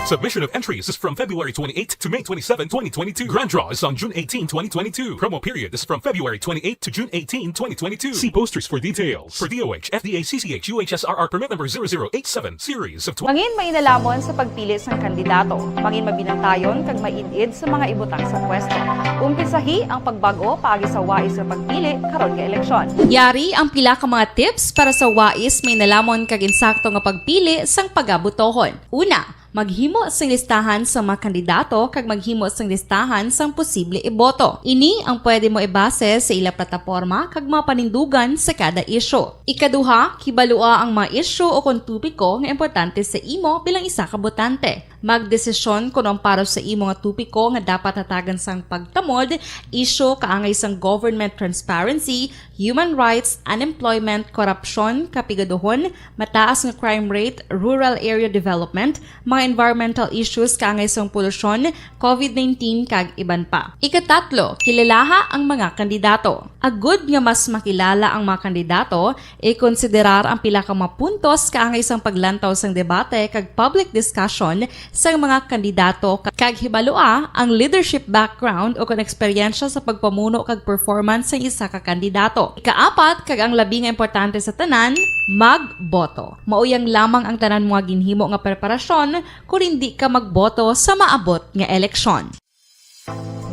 Submission of entries is from February 28 to May 27, 2022. Grand draw is on June 18, 2022. Promo period is from February 28 to June 18, 2022. See posters for details. For DOH, FDA, CCH, UHSRR Permit Number 0087, Series of Mangin mainalamon sa pagpili sa kandidato. Mangin mabinantayon kag mainid sa mga ibutang sa pwesto. Umpisahi ang pagbago paagi sa wais sa pagpili karon nga eleksyon. Yari ang pila ka mga tips para sa wais may nalamon kag insakto nga pagpili sang pagabutohon. Una, maghimo sang listahan sa mga kandidato kag maghimo sang listahan sang posible iboto. Ini ang pwede mo ibase sa ila plataporma kag mga panindugan sa kada isyu. Ikaduha, kibalua ang mga isyu o kung tupiko nga importante sa imo bilang isa ka botante. Magdesisyon kung ang para sa imo nga tupiko nga dapat hatagan sang pagtamod, isyu kaangay sang government transparency, human rights, unemployment, korupsyon, kapigaduhon, mataas nga crime rate, rural area development, mga environmental issues kaangay sang polusyon, COVID-19 kag iban pa. Ikatatlo, kilalaha ang mga kandidato. Agud nga mas makilala ang mga kandidato, i-konsiderar ang pila ka mga puntos kaangay sang paglantaw sang debate kag public discussion sang mga kandidato kag hibalua ang leadership background o kung eksperyensya sa pagpamuno kag performance sa isa ka kandidato. Ikaapat, kag ang labi nga importante sa tanan, magboto. Mauyang lamang ang tanan mga ginhimo nga preparasyon kung hindi ka magboto sa maabot nga eleksyon.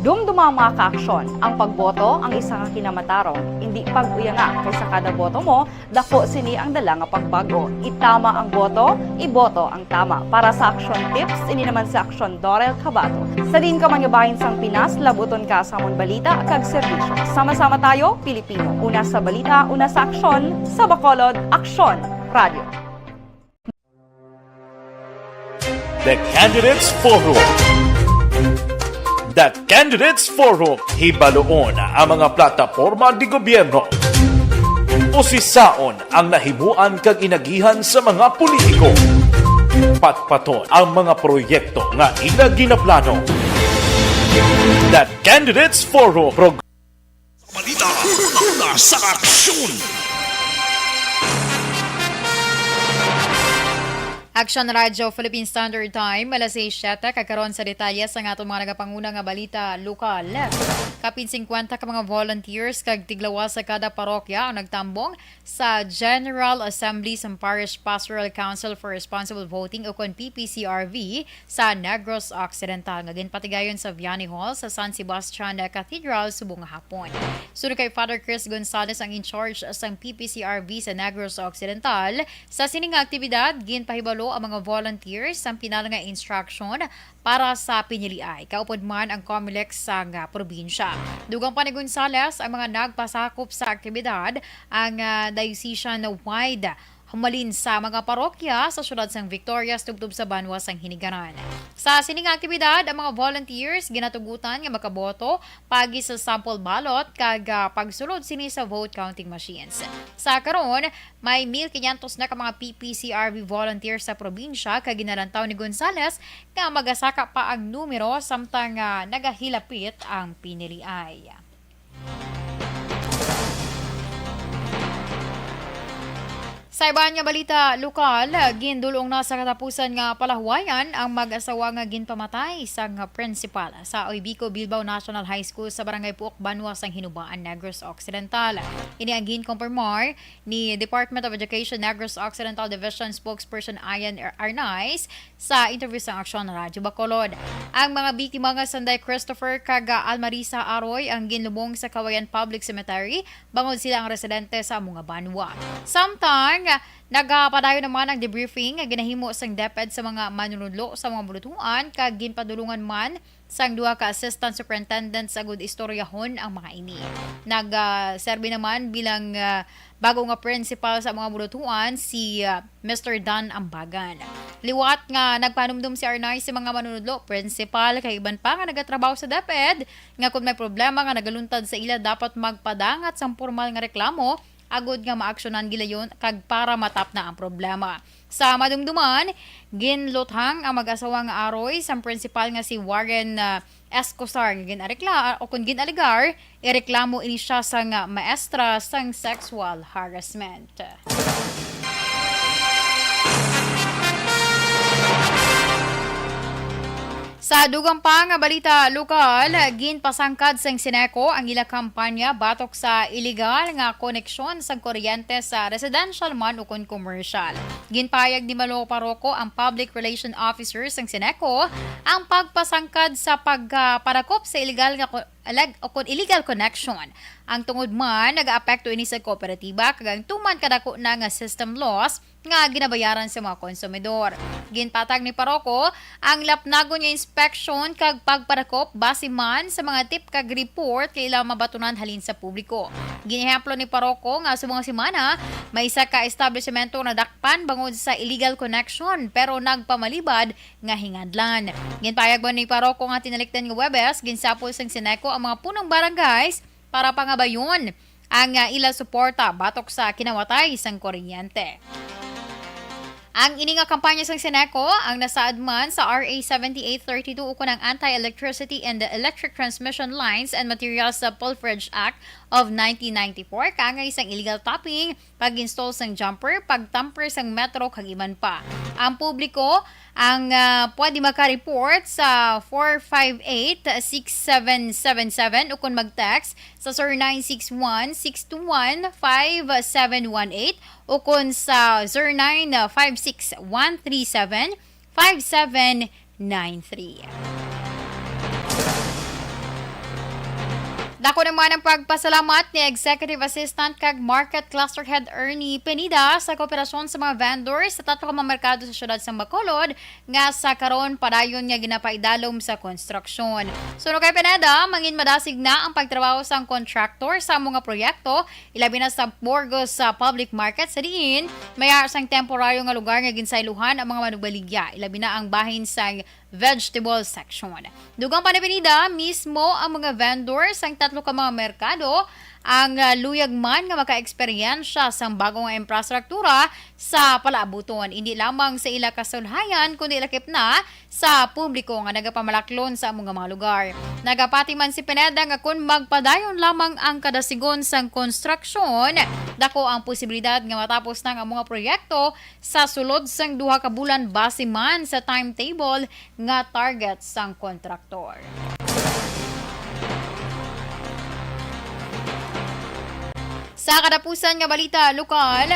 Dumduma mga kaaksyon, ang pagboto ang isa ka kinamatarong. Hindi pag-uyanga kaysa kada boto mo, dako sini ang dala nga pagbago. Itama ang boto, iboto ang tama. Para sa action tips, ini naman sa Aksyon Dorel Cabato. Sa din ka mangyabahin sang Pinas, labuton ka sa amon balita kag serbisyo. Sama-sama tayo, Pilipino. Una sa balita, una sa aksyon, sa Bacolod, Aksyon Radio. The Candidates Forum. The Candidates Forum, hibaloon ang mga plataporma di gobyerno. Usisaon ang nahimuan kag inagihan sa mga politiko. Patpaton ang mga proyekto nga ila ginaplano. The Candidates Forum. Balita sa aksyon. Aksyon Radio Philippine Standard Time, alas 6:07, kakaroon sa detalye sa atong mga nagapanguna nga balita lokal. Kapin 50 ka mga volunteers kag tiglawa sa kada parokya ang nagtambong sa General Assembly sa Parish Pastoral Council for Responsible Voting o kon PPCRV sa Negros Occidental. Ngagin patigayon sa Vianney Hall sa San Sebastian Cathedral subong hapon. Sunod kay Father Chris Gonzalez ang in-charge sa PPCRV sa Negros Occidental. Sa sining aktibidad, ginpahibalo ang mga volunteers ang pinala nga instruction para sa piniliay. Kaupod man ang COMELEC sa probinsya. Dugang pa ni Gonzales ang mga nagpasakop sa aktibidad ang diocese-wide humalin sa mga parokya sa syudad sang Victoria tubtub sa banwa sang Hinigaran. Sa sining aktibidad, ang mga volunteers ginatugutan nga makaboto pagi sa sample ballot kag pagsulod sini sa vote counting machines. Sa karon, may 1,500 na ka mga PPCRV volunteers sa probinsya kag ginalantaw ni Gonzales nga magasaka pa ang numero samtang nagahilapit ang piniliay. Sa iban nga balita lokal, gindulong na sa katapusan nga palahuwayan ang mag-asawa nga ginpamatay sa principal sa Oibico Bilbao National High School sa Barangay Puok, Banwa sang Hinubaan, Negros Occidental. Ini ang ginkompirmar ni Department of Education Negros Occidental Division spokesperson Ian Arnaiz sa interview sa Aksyon Radio Bacolod. Ang mga biktima nga sanday Christopher kaga Almarisa Aroy ang ginlubong sa Kawayan Public Cemetery bangod sila ang residente sa mga Banwa. Samtang nagapadayon naman ang debriefing nga ginahimo sang DepEd sa mga manunudlo sa mga bulutuan kag ginpadulungan man sang duha ka assistant superintendent sa good istoryahon ang mga ini. Nagserbi naman bilang bago nga principal sa mga bulutuan si Mr. Dan Ambagan. Liwat nga nagpanumdum si Arnay sa mga manunudlo, principal kay iban pa nga nagatrabaho sa DepEd nga kung may problema nga nagaluntad sa ila dapat magpadangat sang formal nga reklamo agud nga maaksyonan gilayon kag para matap na ang problema. Sa madumduman, ginluthang ang mag-asawa nga Aroy sa principal nga si Warren Escosar nga ginarikla o kung ginaligar, ireklamo ini siya sa nga maestra sang sexual harassment. Sa dugang pa nga balita lokal, ginpasangkad sang Sineco ang ila kampanya batok sa illegal nga koneksyon sa kuryente sa residential man o kon commercial. Ginpayag ni Malo Paroko ang Public Relation Officer sang Sineco ang pagpasangkad sa pagparakop sa illegal connection. Ang tungod man nag-aapekto ini sa kooperatiba kagang tuman kadako na nga system loss nga ginabayaran sa mga konsumidor. Ginpatag ni Paroko ang lapnagon nga inspection kag pagparakop base man sa mga tip kag report kay ilang mabatunan halin sa publiko. Ginehemplo ni Paroko nga sa mga semana may isa ka establishmento na dakpan bangod sa illegal connection pero nagpamalibad nga hingadlan. Ginpayag ba ni Paroko nga tinalikdan nga Webes ginsapol sang Sineco ang mga punong barangays para pangabayon ang ila suporta batok sa kinawatay sang kuryente. Ang ini nga kampanya sang Sineco ang nasaad man sa RA 7832 ukon ang Anti-Electricity and the Electric Transmission Lines and Materials sa Pilferage Act of 1994 kangay isang illegal tapping, pag-install sang jumper, pagtamper sang metro kag iban pa. Ang publiko ang pwede maka-report sa 458-6777 ukon mag-text sa 0961-621-5718 ukon sa 0956-137-5793. Dako naman ang pagpasalamat ni Executive Assistant kag Market Cluster Head Ernie Penida sa kooperasyon sa mga vendors sa tatlo ka mga merkado sa syudad sa Bacolod nga sa karon padayon nga ginapaidalom sa konstruksyon. Suno kay Peneda, mangin madasig na ang pagtrabaho sa contractor sa mga proyekto, ilabi na sa Burgos sa public market sa diin, mayar sang temporaryo nga lugar nga ginsayluhan ang mga manugbaligya, ilabi na ang bahin sa vegetable section. Dugang pa ni Penida, mismo ang mga vendors ang tatlo ka mga merkado ang luyag man nga maka-eksperyensya sa bagong infrastruktura sa palaabuton. Hindi lamang sa ila kasulhayan, kundi ilakip na sa publiko nga nagapamalaklon sa mga lugar. Nagapati man si Pineda nga kung magpadayon lamang ang kadasigon sang konstruksyon, dako ang posibilidad nga matapos nang ang mga proyekto sa sulod sang 2 ka bulan base man sa timetable nga target sang kontraktor. Sa kadapusan nga balita lokal,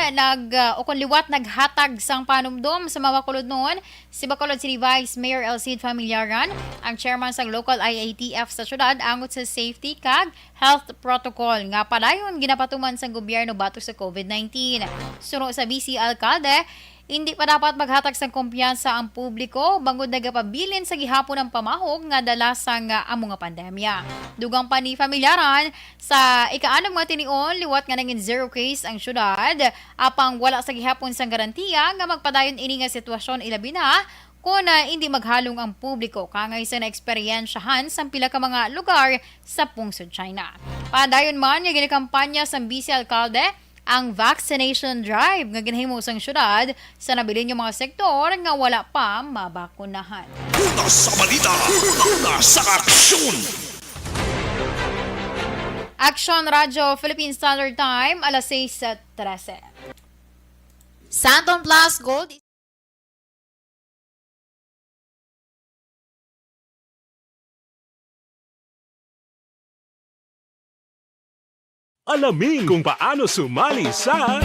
liwat naghatag sang panumdum sa mga Bacolod noon si Bacolod City Vice Mayor Elcid Familiaran, ang chairman sang local IATF sa syudad angot sa safety kag health protocol nga padayon ginapatuman sang gobyerno batok sa COVID-19. Suno sa BC Alcalde, hindi pa dapat maghatag sang kumpiyansa ang publiko bangod nagapabilin sa gihapon ng pamahog nga dala sang amo nga pandemya. Dugang pa ni Familiaran sa ika-6 mga tinion liwat nga nangin 0 case ang syudad apang wala sa gihapon sang garantiya nga magpadayon ini nga sitwasyon ilabi na kung hindi maghalong ang publiko kangay sa naeksperyensyahan sa pila ka mga lugar sa pungsod China. Padayon man nga ginikampanya sa BC Alcalde ang vaccination drive nga ginahimo sang syudad sa nabilin yung mga sektor nga wala pa mabakunahan. Una sa balita, una sa aksyon. Aksyon Radyo Philippine Standard Time, alas 6:13. Santon Plus Gold. Alamin kung paano sumali sa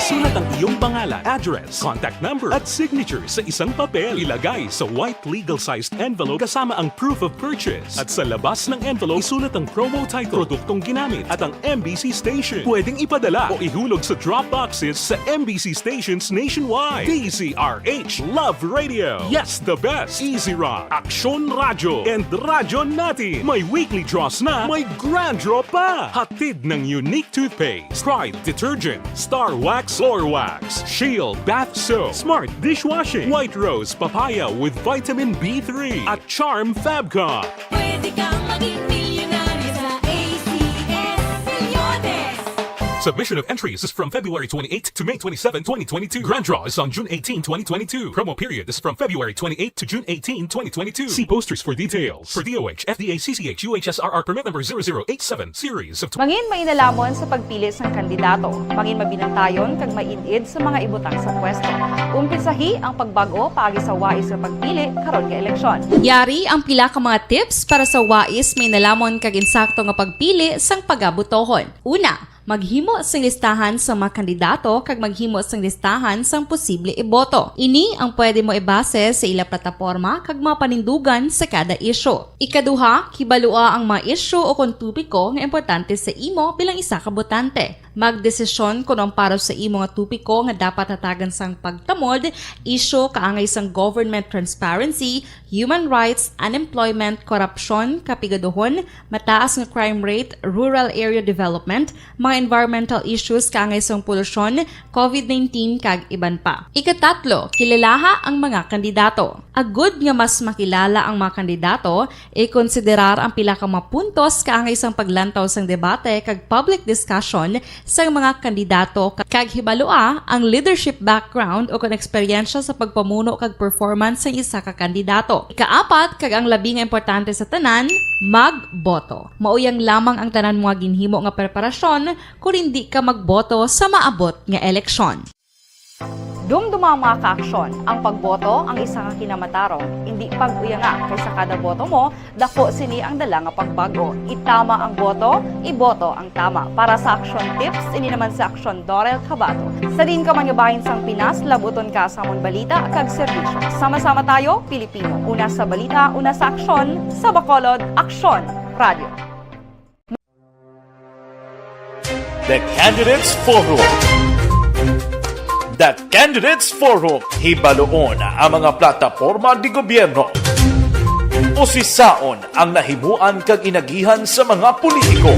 Isulat ang iyong pangalan, address, contact number at signature sa isang papel. Ilagay sa white legal-sized envelope kasama ang proof of purchase. At sa labas ng envelope, isulat ang promo title, produktong ginamit at ang MBC station. Pwedeng ipadala o ihulog sa drop boxes sa MBC stations nationwide. DZRH Love Radio. Yes, the best. Easy Rock, Aksyon Radyo, and Radyo Natin. May weekly draws na, may grand draw pa. Hatid ng unique toothpaste, Pride Detergent, Star Wax Floor Wax, Shield Bath Soap, Smart Dishwashing, White Rose Papaya with Vitamin B3, at Charm Fabcon. Pwede kang maging milyonaryo sa ACS Milyones. Submission of entries is from February 28 to May 27, 2022. Grand draw is on June 18, 2022. Promo period is from February 28 to June 18, 2022. See posters for details. For DOH, FDA, CCH, UHSRR permit number 0087 series of Mangin mainalamon sa pagpili sang kandidato. Mangin mabinantayon kag mainid sa mga ibutang sa pwesto. Umpisahi ang pagbago paagi sa wais sa pagpili karon nga eleksyon. Yari ang pila ka mga tips para sa wais may nalamon kag insakto nga pagpili sang pagabutohon. Una, maghimo sang listahan sa mga kandidato kag maghimo sang listahan sang posible iboto. Ini ang pwede mo ibase sa ila plataporma kag mga panindugan sa kada isyu. Ikaduha, kibalua ang mga isyu o kung tupiko nga importante sa imo bilang isa ka botante. Magdesisyon kung ang para sa imo nga tupiko nga dapat hatagan sang pagtamod, isyu kaangay sang government transparency, human rights, unemployment, korupsyon, kapigaduhon, mataas nga crime rate, rural area development, mga environmental issues kaangay sang polusyon, COVID-19 kag iban pa. Ikatatlo, kilalaha ang mga kandidato. Agud nga mas makilala ang mga kandidato, i-konsiderar ang pila ka mga puntos kaangay sang paglantaw sang debate kag public discussion sang mga kandidato kag hibalua ang leadership background o kon eksperyensya sa pagpamuno kag performance sang isa ka kandidato. Ikaapat kag ang labi nga importante sa tanan, magboto. Mauyang lamang ang tanan mga ginhimo nga preparasyon kung hindi ka magboto sa maabot nga eleksyon. Dumduma mga ka-aksyon, ang pagboto ang isa ka kinamatarong, hindi pag-uyanga kaysa kada boto mo, dako sini ang dala nga pagbago. Itama ang boto, iboto ang tama. Para sa action tips, ini naman sa Aksyon Dorel Cabato. Sa din ka man nga bahin sang Pinas, labuton ka sa amon balita kag serbisyo. Sama-sama tayo, Pilipino. Una sa balita, una sa aksyon, sa Bacolod, Aksyon Radio. The Candidates Forum. The Candidates Forum. Hibaluon ang mga plataporma di gobyerno. Usisaon ang nahimuan kag inagihan sa mga politiko.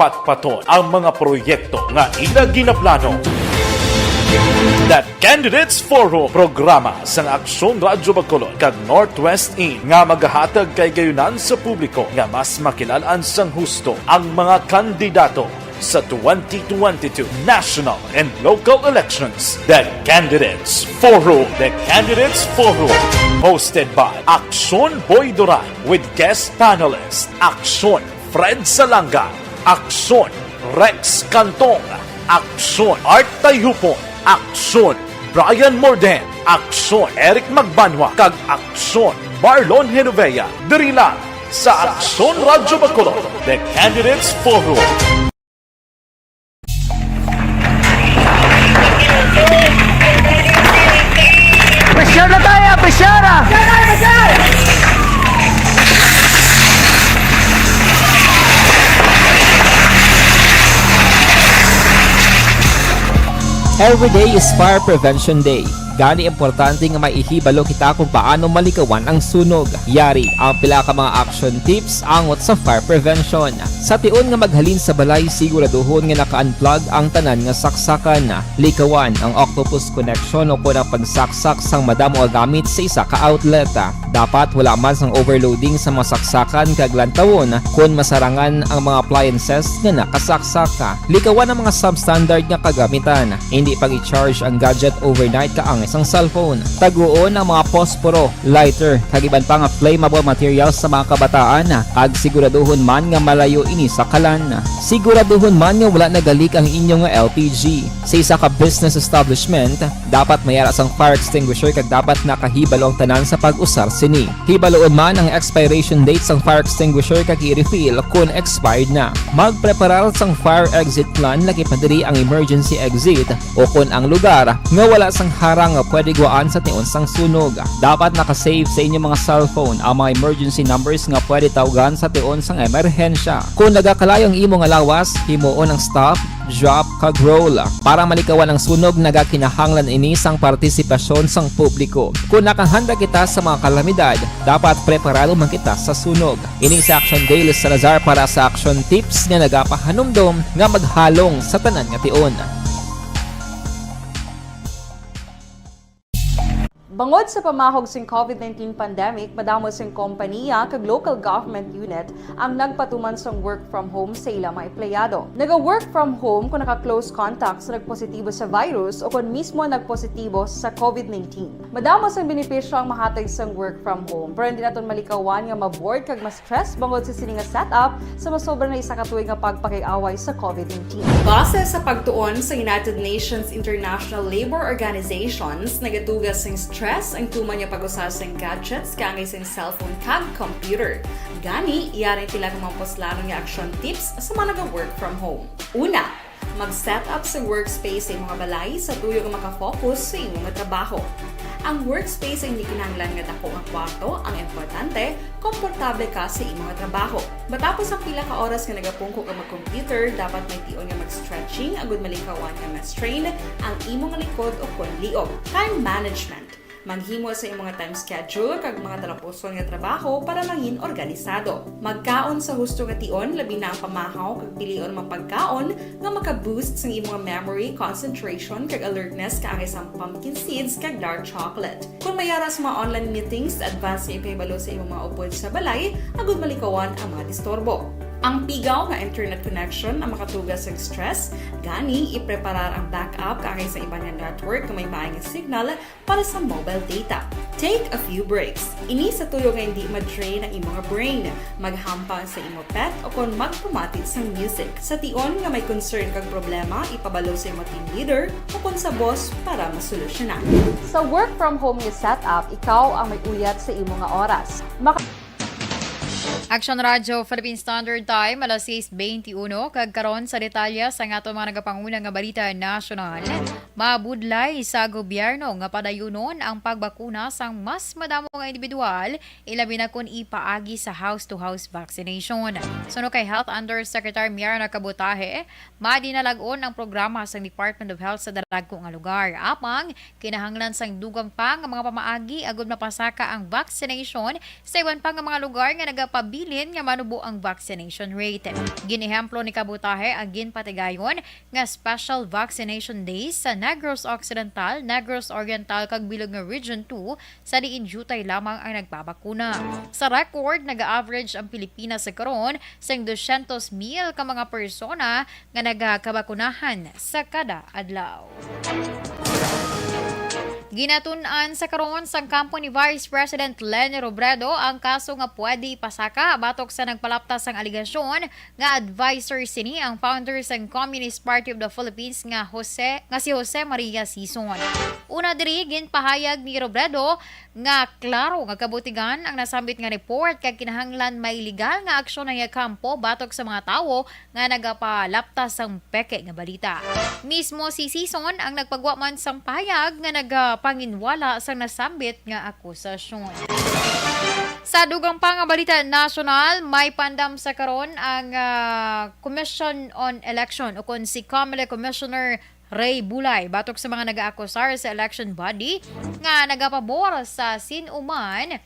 Patpaton ang mga proyekto nga ila ginaplano. The Candidates Forum, programa sang Aksyon Radyo Bacolod kag Northwest In nga magahatag kay gayunan sa publiko nga mas makilalaan sang husto ang mga kandidato sa 2022 national and local elections. The Candidates Forum. The Candidates Forum. Hosted by Aksyon Boy Duran with guest panelists Aksyon Fred Salanga, Aksyon Rex Cantong, Aksyon Art Tayupon, Aksyon Brian Morden, Aksyon Eric Magbanwa, kag Aksyon Marlon Genovea. Diri lang sa Aksyon Radyo Bacolod. The Candidates Forum. Presyar na tayo! Presyar na! Every day is Fire Prevention Day. Gani importante nga maihibalo kita kung paano malikawan ang sunog. Yari ang pila ka mga action tips angot sa fire prevention. Sa tion nga maghalin sa balay, siguraduhon nga naka-unplug ang tanan nga saksakan. Likawan ang octopus connection o kung ang pagsaksak sang madamo o gamit sa isa ka outlet. Dapat wala man sang overloading sa mga saksakan kag lantawon kung masarangan ang mga appliances nga nakasaksaka. Likawan ang mga substandard nga kagamitan. Hindi pag i-charge ang gadget overnight kaang isang cellphone. Taguon ang mga posporo, lighter, kag iban pa nga flammable materials sa mga kabataan. Kag siguraduhon man nga malayo ini sa kalan. Siguraduhon man nga wala nagalik ang inyong LPG. Sa isa ka business establishment, dapat mayara sang fire extinguisher kag dapat nakahibalo ang tanan sa pag-usar sini. Hibaloon man ang expiration date sang fire extinguisher kag i-refill kung expired na. Magpreparar sang fire exit plan laki padiri ang emergency exit o kung ang lugar nga wala sang harang nga pwede guwaan sa tion sang sunog. Dapat nakasave sa inyong mga cellphone ang mga emergency numbers nga pwede tawagan sa tion sang emerhensya. Kung nagakalayo ang imo nga lawas, himuon ang stop, drop, kag roll. Para malikawan ang sunog, nagakinahanglan ini sang partisipasyon sang publiko. Kung nakahanda kita sa mga kalamidad, dapat preparado man kita sa sunog. Ini sa Action Daily Salazar para sa Action Tips nga nagapahanumdom nga maghalong sa tanan nga tion. Bangod sa pamahog sing COVID-19 pandemic, madamo sing kompanya kag local government unit ang nagpatuman sang work from home sa ilang mga empleyado. Naga-work from home kung naka-close contact sa nagpositibo sa virus o kung mismo nagpositibo sa COVID-19. Madamo sang benepisyo ang mahatag sang work from home, pero hindi naton malikawan nga ma-bored kag ma-stress bangod sa sini nga setup sa masobra na isa ka tuig nga pagpakiaway sa COVID-19. Base sa pagtuon sa United Nations International Labor Organizations, nagatugas sang stress ang tuman niya pag-usar sang gadgets kangay sang cellphone kag computer. Gani, iyarin tila ng mga poslanong nga action tips sa mga nag-work from home. Una, mag-set up sa workspace sa imong balay sa tuyo nga makafocus sa imong trabaho. Ang workspace ay hindi kinahanglan nga dako nga kwarto, ang importante, komportable ka sa imong trabaho. Matapos ang pila ka oras nga nagapungko ka mag-computer, dapat may tion nga mag-stretching agud malikawan nga ma-strain ang imong likod o konliog. Time management. Maghimo sa imong time schedule kag mga talapuson nga trabaho para maging organisado. Magkaon sa husto nga tion, labi na ang pamahaw kag pilion mapagkaon nga maka-boost sa imong memory, concentration kag alertness kaangay sa pumpkin seeds kag dark chocolate. Kung mayara sa mga online meetings, advance nga ipahibalo sa imong mga upod sa balay, agud malikawan ang mga disturbo. Ang pigaw nga internet connection ang makatugas sa stress, gani ipreparar ang backup kaangay sa ibang network na may maayong signal para sa mobile data. Take a few breaks. Ini sa tuyo nga hindi ma-drain ang imong brain, maghampang sa imong pet o kung magpumatit sa music. Sa tion nga may concern kag problema, ipabalo sa imong team leader o kung sa boss para masolusyonan. Sa work from home nga setup, ikaw ang may uyat sa imong nga oras. Aksyon Radio Philippine Standard Time alas 6:21 kag karon sa detalya sa ato mga nagapanguna nga balita nasyonal. Mabudlay sa gobyerno nga padayunon ang pagbakuna sang mas madamo nga individual ilabi na kun ipaagi sa house-to-house vaccination. Suno kay Health Undersecretary Miarna Kabutahe, madinalagon ang programa sa Department of Health sa dalagko nga lugar. Apang kinahanglan sang dugang pa nga mga pamaagi agud mapasaka ang vaccination sa iban pa nga mga lugar nga nagapabilin nga manubo ang vaccination rate. Ginehemplo ni Kabutahe ang ginpatigayon nga special vaccination days sa Negros Occidental, Negros Oriental kag bilog nga Region 2 sa diin jutay lamang ang nagbabakuna. Sa record, nag-average ang Pilipinas sa karon sang 200,000 ka mga persona nga nagakabakunahan sa kada adlaw. Ginatun-an sa karon sang kampo ni Vice President Leni Robredo ang kaso nga pwede ipasaka batok sa nagpalaptas ang aligasyon nga advisor sini ang founder sang Communist Party of the Philippines nga si Jose Maria Sison. Una diri ginpahayag ni Robredo nga klaro nga kabutigan ang nasambit nga report kag kinahanglan may legal nga aksyon ang kampo batok sa mga tawo nga nagapalaptas sang peke nga balita. Mismo si Sison ang nagpagwa man sang pahayag nga panginwala sa nasambit nga akusasyon. Sa dugang pa nga balita nasyonal, may pandam sa karon ang Commission on Election o kung si COMELEC Commissioner Ray Bulay batok sa mga nag-aakusar sa election body nga nagapabor sa sinuman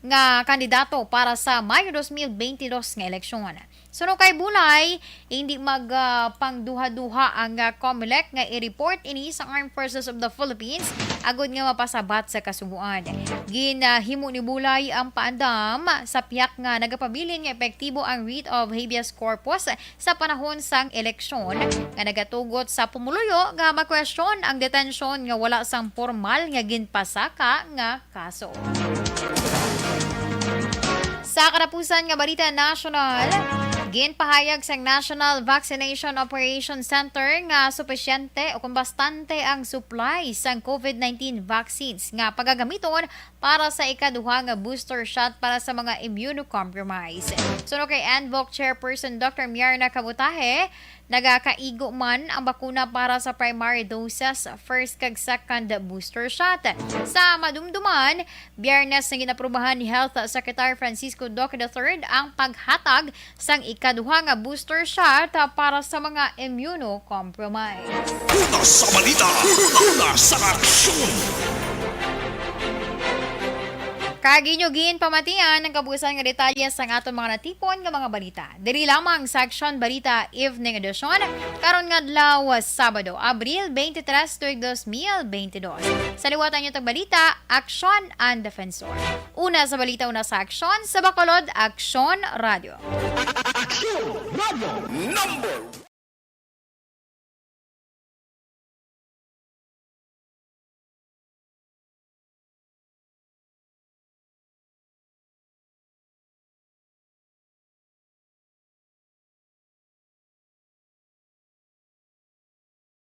nga kandidato para sa Mayo 2022 nga eleksyon. Suno kay Bulay, hindi pangduha-duha ang COMELEC nga i-report ini sa Armed Forces of the Philippines agud nga mapasabat sa kasuguan. Ginahimo ni Bulay ang paandam sa piyak nga nagapabilin nga epektibo ang writ of habeas corpus sa panahon sang eleksyon nga nagatugot sa pumuluyo nga ma-question ang detensyon nga wala sang formal nga ginpasaka nga kaso. Sa katapusan nga balita nasyonal, ginpahayag sa National Vaccination Operation Center nga supisyente o kung bastante ang supply sa COVID-19 vaccines nga pagagamiton para sa ikaduha nga booster shot para sa mga immunocompromised. Suno kay NVOC Chairperson Dr. Miarna Kabutahe, nagakaigo man ang bakuna para sa primary doses, first kag second booster shot. Sa madumduman, Biyernes na ginaprubahan ni Health Secretary Francisco Duque III ang paghatag sang ikaduha nga booster shot para sa mga immunocompromised. Una sa balita, una sa aksyon. Kaginyugin pamatian ng kabusan nga detalye sa aton mga natipon nga mga balita. Diri lamang sa Aksyon Balita Evening Edition karon nga adlaw Sabado, Abril 23, 2022. Sa liwatan niyo tag balita, Aksyon and Defensor. Una sa balita, una sa Aksyon, sa Bacolod, Aksyon Radio. Number